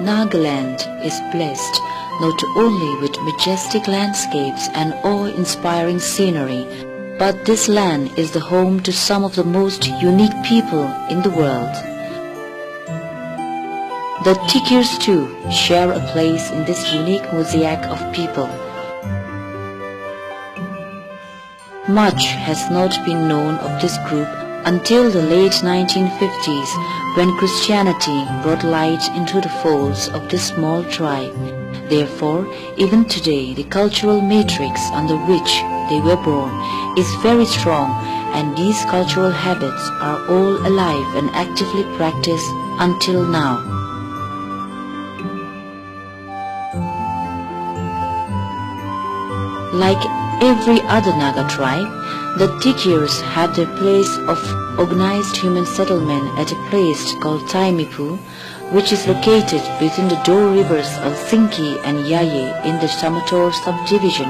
Nagaland is blessed not only with majestic landscapes and awe-inspiring scenery, but this land is the home to some of the most unique people in the world. The Tikhirs too share a place in this unique mosaic of people. Much has not been known of this group until the late 1950s, when Christianity brought light into the folds of this small tribe. Therefore, even today, the cultural matrix under which they were born is very strong, and these cultural habits are all alive and actively practiced until now. Like every other Naga tribe, the Tikhirs have their place of organized human settlement at a place called Taimipu, which is located between the Dor rivers of Sinki and Yaye in the Samator subdivision,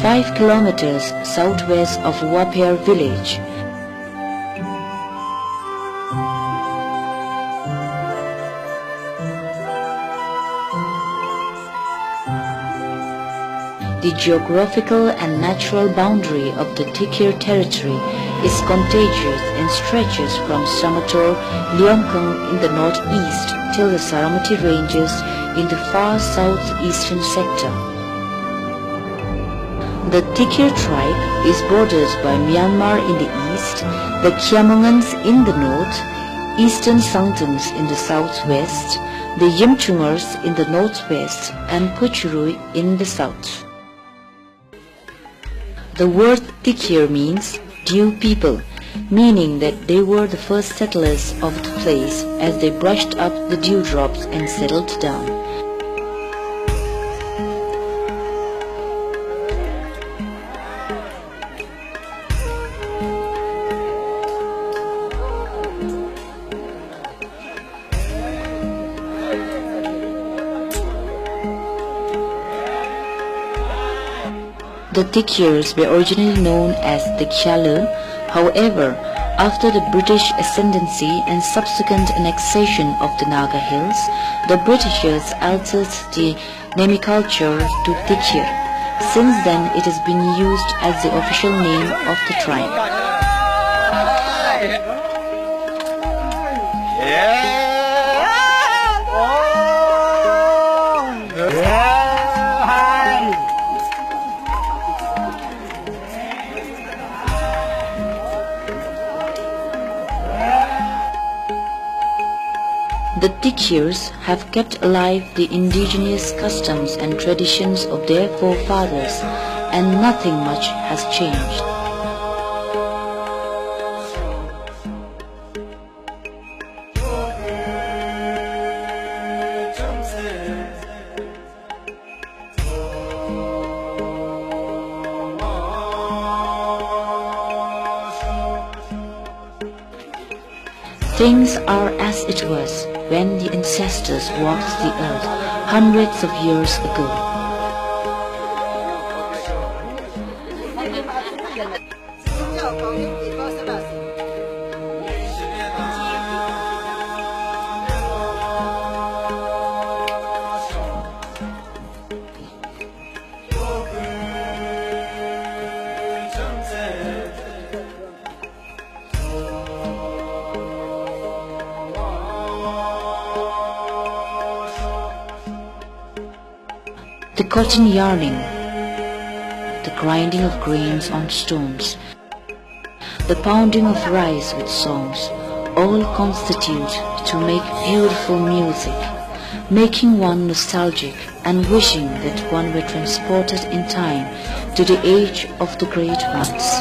5 kilometers southwest of Wapir village. The geographical and natural boundary of the Tikhir territory is contagious and stretches from Samator, Leomkang in the northeast till the Saramati ranges in the far southeastern sector. The Tikhir tribe is bordered by Myanmar in the east, the Kyamunguns in the north, Eastern Sangtums in the southwest, the Yimchungars in the northwest, and Puchurui in the south. The word Tikhir means dew people, meaning that they were the first settlers of the place as they brushed up the dewdrops and settled down. The Tikhirs were originally known as the Kyalu. However, after the British ascendancy and subsequent annexation of the Naga Hills, the Britishers altered the nomenclature to Tikhir. Since then, it has been used as the official name of the tribe. The Tikhirs have kept alive the indigenous customs and traditions of their forefathers, and nothing much has changed. Things are as it was when the ancestors walked the earth hundreds of years ago. The cotton yarning, the grinding of grains on stones, the pounding of rice with songs, all constitute to make beautiful music, making one nostalgic and wishing that one were transported in time to the age of the great ones.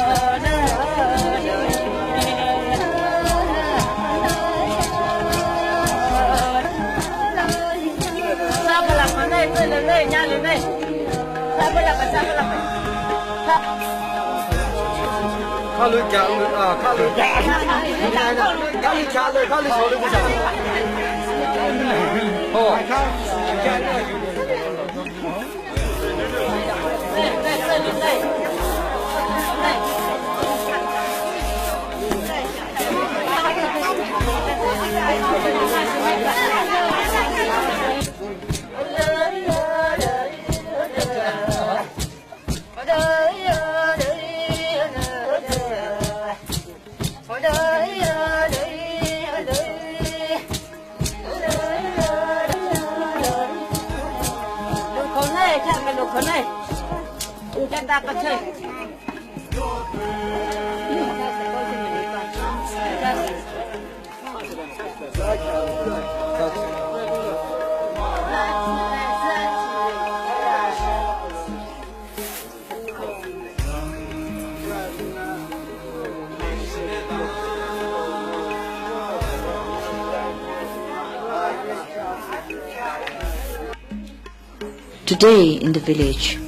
Today in the village,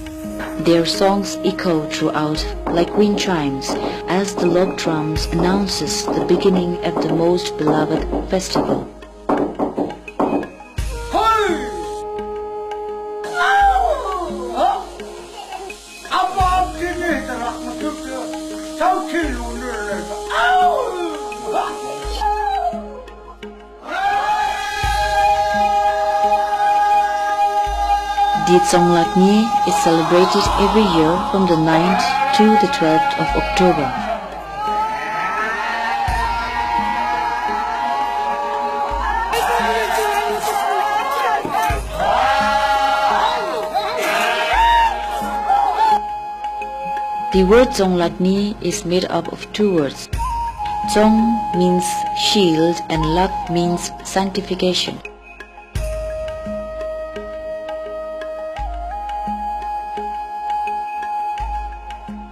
their songs echo throughout like wind chimes as the log drums announces the beginning of the most beloved festival. The Tsonglaknyi is celebrated every year from the 9th to the 12th of October. The word Tsonglaknyi is made up of two words. Tsong means shield and Lak means sanctification.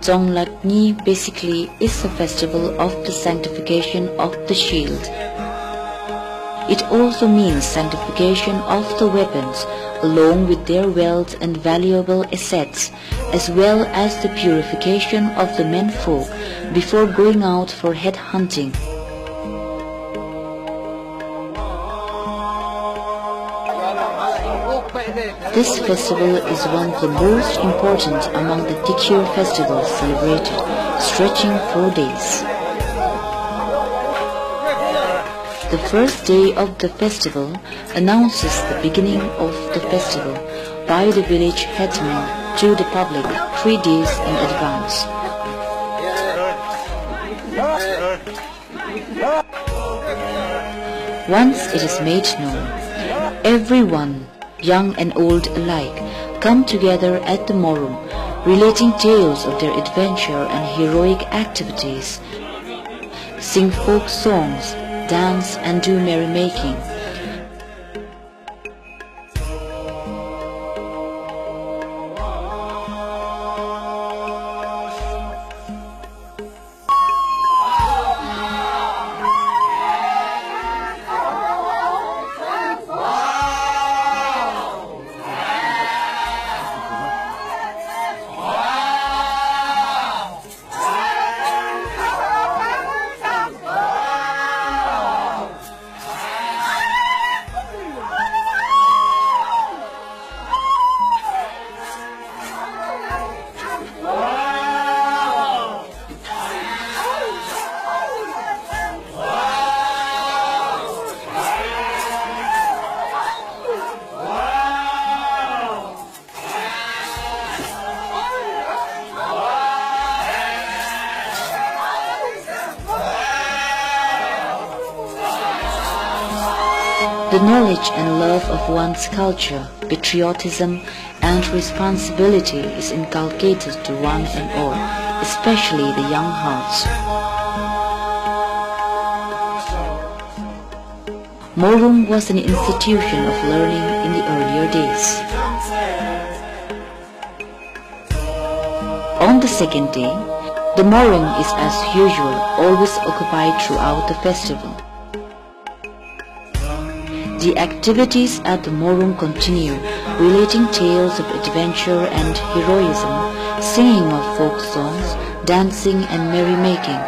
Tsonglaknyi basically is a festival of the sanctification of the shield. It also means sanctification of the weapons along with their wealth and valuable assets, as well as the purification of the menfolk before going out for head hunting. This festival is one of the most important among the Tikhir festivals celebrated, stretching 4 days. The first day of the festival announces the beginning of the festival by the village headman to the public 3 days in advance. Once it is made known, everyone, young and old alike, come together at the Morum, relating tales of their adventure and heroic activities, sing folk songs, dance and do merrymaking. The knowledge and love of one's culture, patriotism and responsibility is inculcated to one and all, especially the young hearts. Morum was an institution of learning in the earlier days. On the second day, the Morum is as usual always occupied throughout the festival. The activities at the Morum continue, relating tales of adventure and heroism, singing of folk songs, dancing and merrymaking.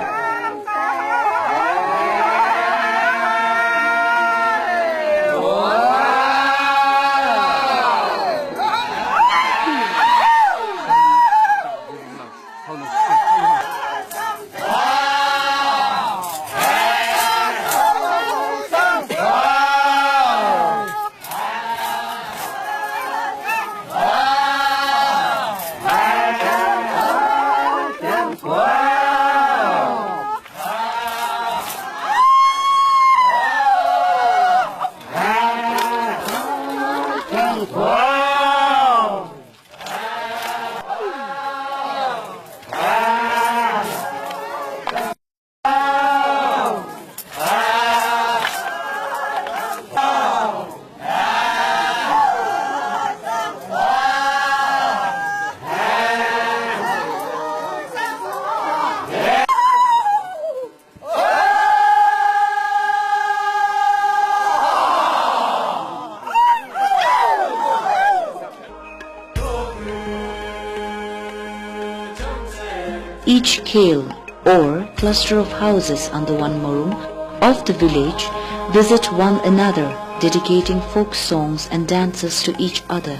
khel, or cluster of houses under one morum, of the village visit one another, dedicating folk songs and dances to each other.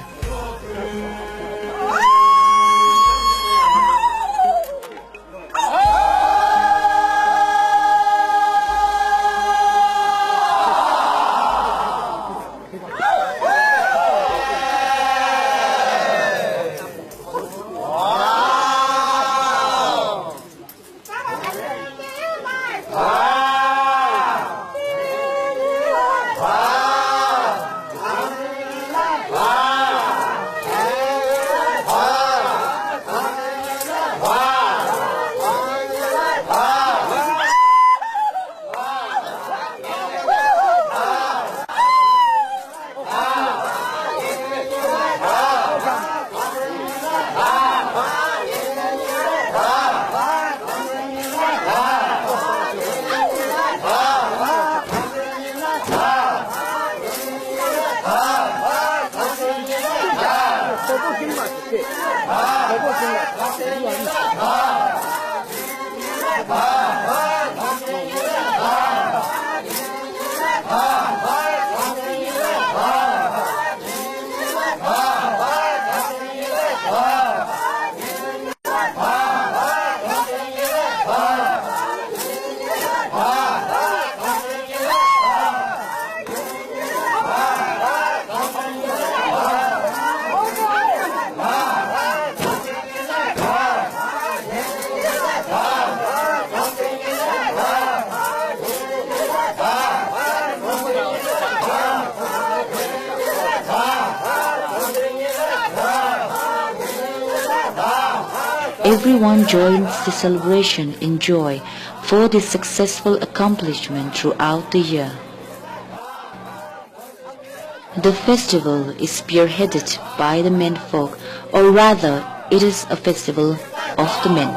Everyone joins the celebration in joy for this successful accomplishment throughout the year. The festival is spearheaded by the menfolk, or rather, it is a festival of the men.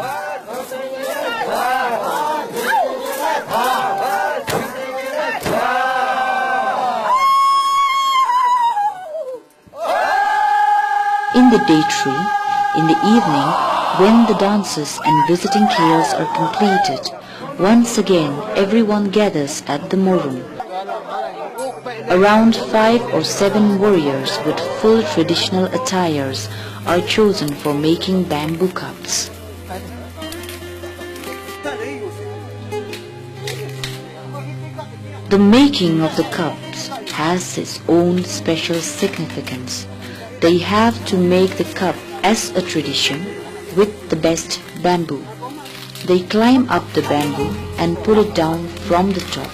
In the day tree, in the evening, when the dances and visiting khels are completed, once again everyone gathers at the morum. Around 5 or 7 warriors with full traditional attires are chosen for making bamboo cups. The making of the cups has its own special significance. They have to make the cup as a tradition with the best bamboo. They climb up the bamboo and pull it down from the top.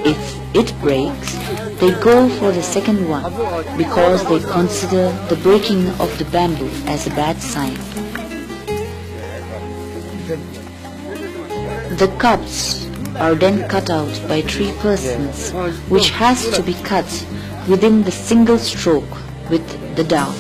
If it breaks, they go for the second one because they consider the breaking of the bamboo as a bad sign. The cups are then cut out by 3 persons, which has to be cut within the single stroke with the dao.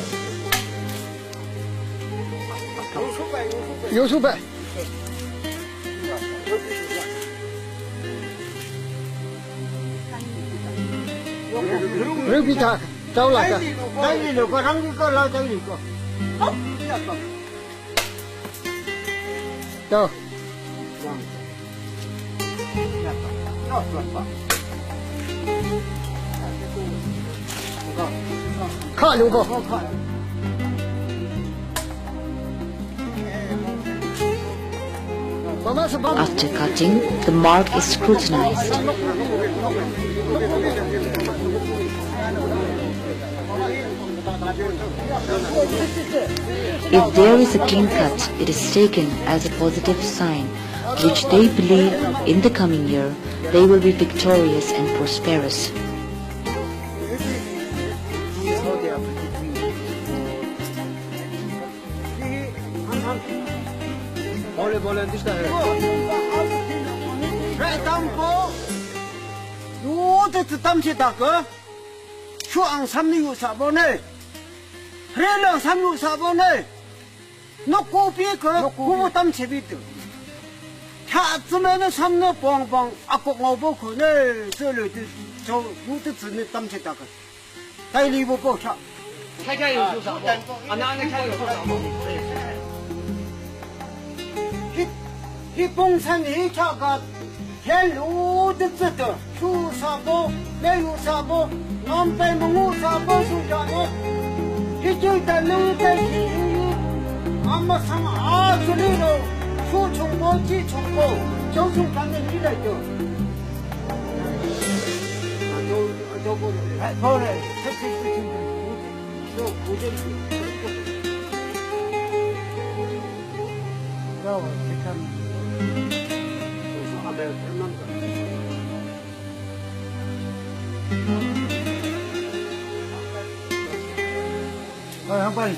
After cutting, the mark is scrutinized. If there is a clean cut, it is taken as a positive sign, which they believe in the coming year they will be victorious and prosperous. 봉산이 자가 헬로드 뜻도 수사보 내유사보 남배몽우사보 수자네 이쪽다는 대시 아마 상 아스리로 수총보 지총보 정승관의 일이죠. 저거를 택시시키는 저 고정이 그럼 참 아베 얼마나 빨리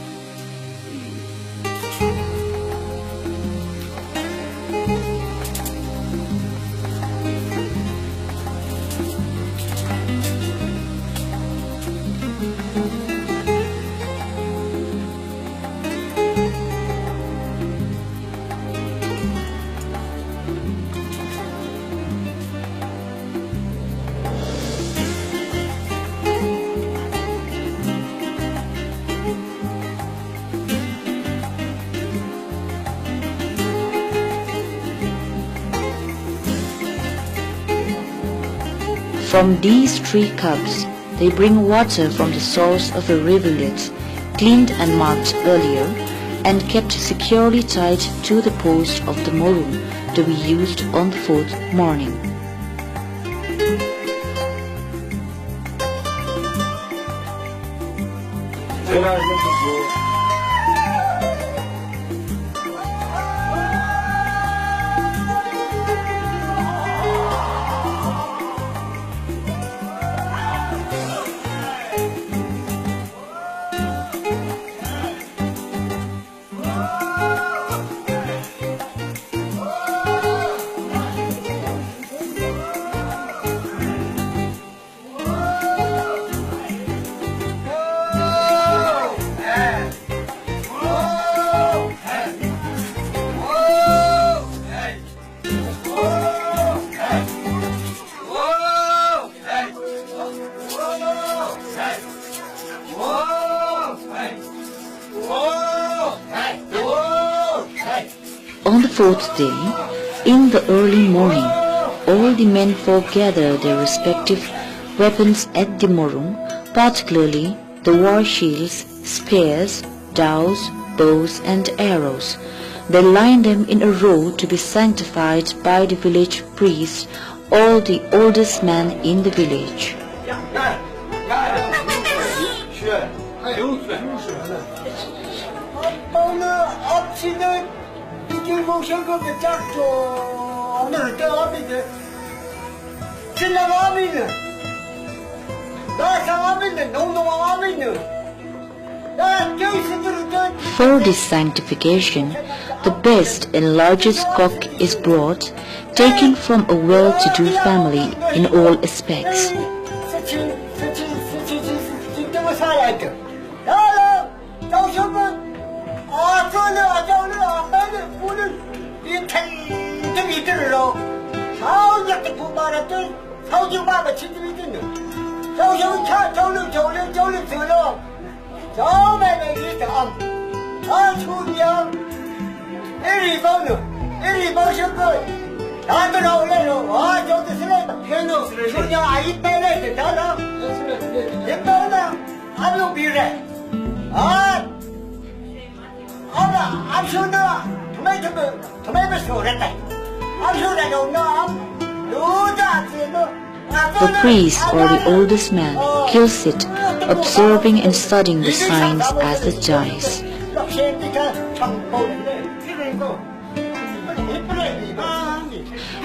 From these 3 cups, they bring water from the source of a rivulet, cleaned and marked earlier, and kept securely tied to the post of the morum to be used on the 4th morning. On the 4th day, in the early morning, all the menfolk gather their respective weapons at the morum, particularly the war shields, spears, dows, bows and arrows. They line them in a row to be sanctified by the village priest, or the oldest man in the village. For this sanctification, the best and largest cock is brought, taken from a well-to-do family in all aspects. The priest or the oldest man kills it, observing and studying the signs as it dies.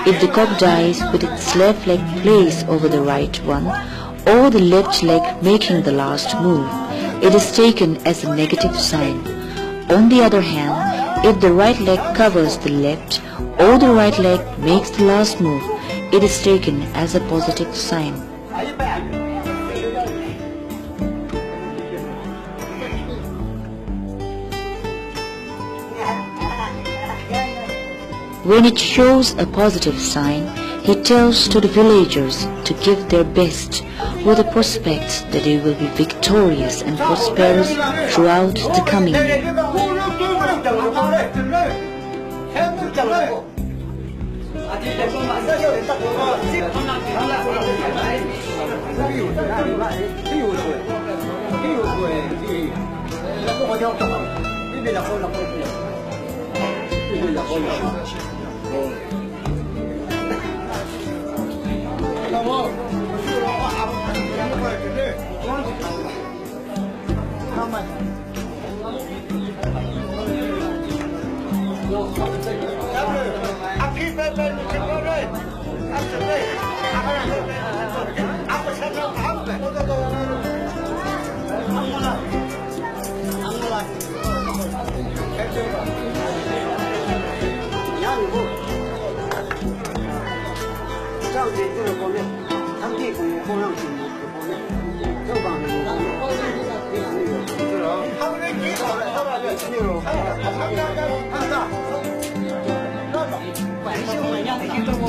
If the cock dies with its left leg placed over the right one, or the left leg making the last move, it is taken as a negative sign. On the other hand, if the right leg covers the left, or the right leg makes the last move, it is taken as a positive sign. When it shows a positive sign, he tells to the villagers to give their best, with the prospect that they will be victorious and prosperous throughout the coming year.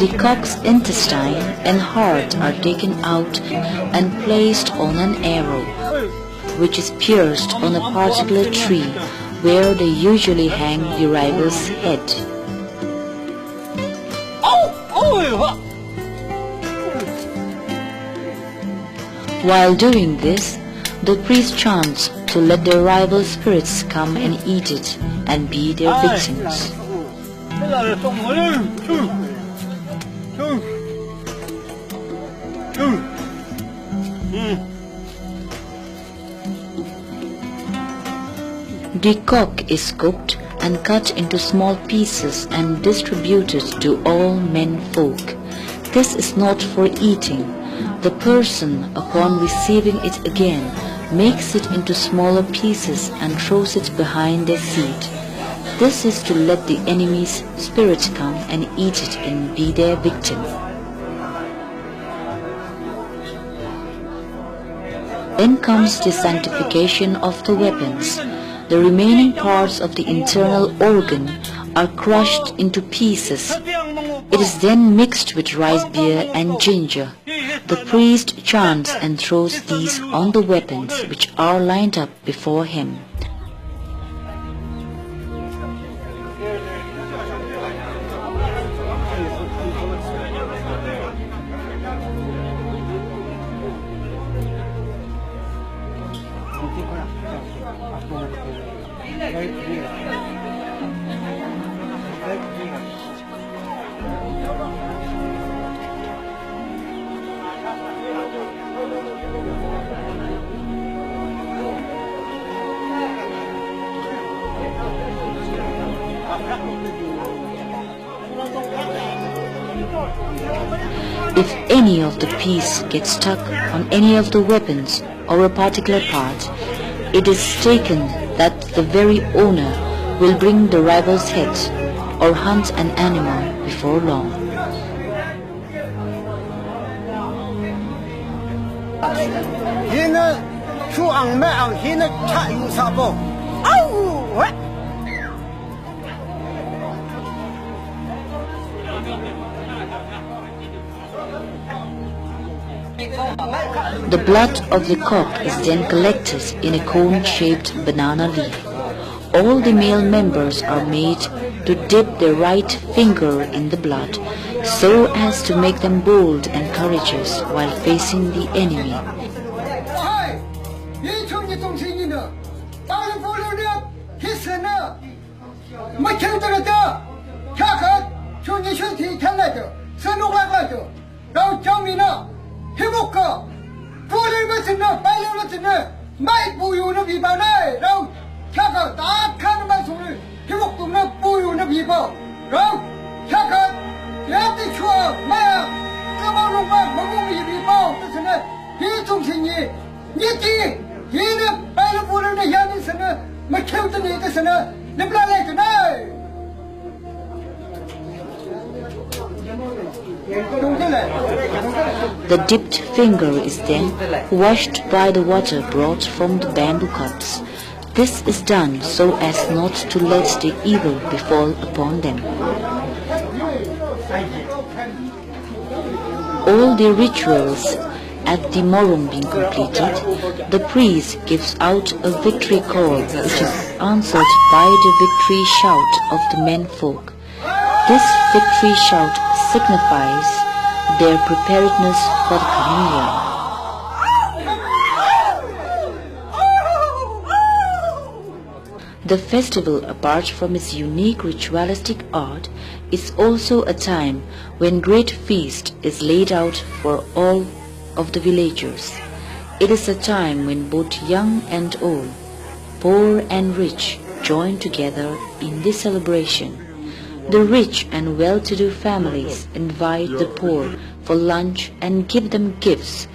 The cock's intestine and heart are taken out and placed on an arrow, which is pierced on a particular tree where they usually hang the rival's head. While doing this, the priest chants to let the rival spirits come and eat it and be their victims. The cock is cooked and cut into small pieces and distributed to all men folk. This is not for eating. The person, upon receiving it again, makes it into smaller pieces and throws it behind their seat. This is to let the enemy's spirit come and eat it and be their victim. Then comes the sanctification of the weapons. The remaining parts of the internal organ are crushed into pieces. It is then mixed with rice beer and ginger. The priest chants and throws these on the weapons which are lined up before him. If any of the piece gets stuck on any of the weapons or a particular part, it is taken that the very owner will bring the rival's head or hunt an animal before long. The blood of the cock is then collected in a cone-shaped banana leaf. All the male members are made to dip their right finger in the blood so as to make them bold and courageous while facing the enemy. The dipped finger is then washed by the water brought from the bamboo cups. This is done so as not to let the evil befall upon them. All the rituals at the morum being completed, the priest gives out a victory call which is answered by the victory shout of the men folk. This victory shout signifies their preparedness for the coming year. The festival, apart from its unique ritualistic art, is also a time when great feast is laid out for all of the villagers. It is a time when both young and old, poor and rich, join together in this celebration. The rich and well-to-do families invite the poor for lunch and give them gifts,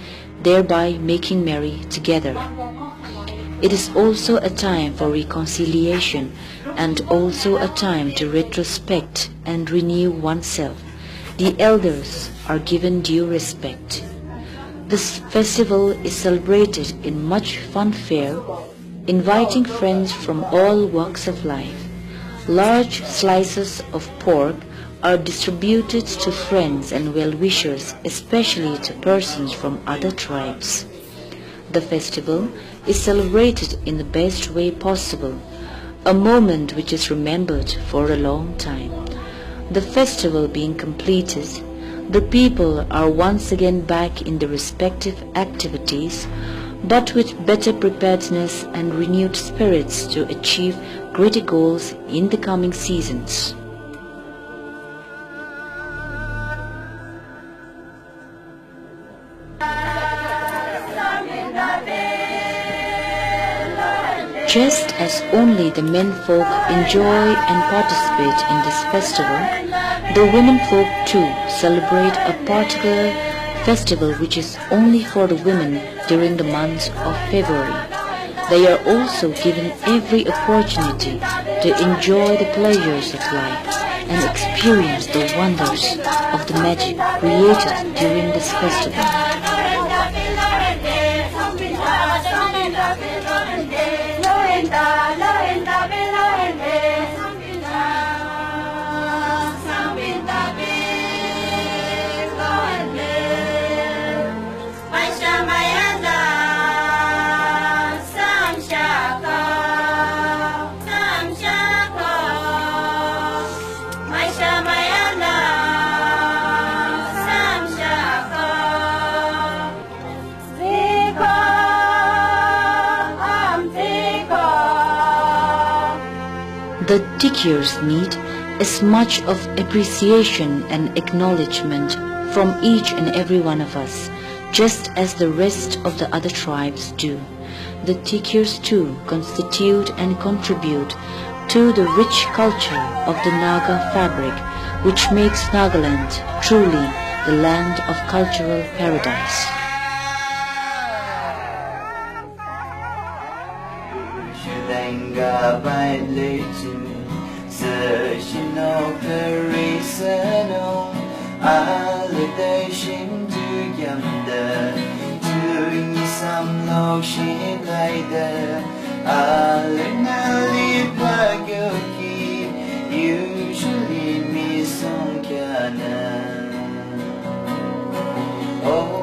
thereby making merry together. It is also a time for reconciliation and also a time to retrospect and renew oneself. The elders are given due respect. This festival is celebrated in much fanfare, inviting friends from all walks of life. Large slices of pork are distributed to friends and well-wishers, especially to persons from other tribes. The festival is celebrated in the best way possible, a moment which is remembered for a long time. The festival being completed, the people are once again back in their respective activities, but with better preparedness and renewed spirits to achieve greater goals in the coming seasons. Just as only the men folk enjoy and participate in this festival, the women folk too celebrate a particular festival which is only for the women during the month of February. They are also given every opportunity to enjoy the pleasures of life and experience the wonders of the magic created during this festival. The Tikhirs meet as much of appreciation and acknowledgement from each and every one of us, just as the rest of the other tribes do. The Tikhirs too constitute and contribute to the rich culture of the Naga fabric, which makes Nagaland truly the land of cultural paradise. Oh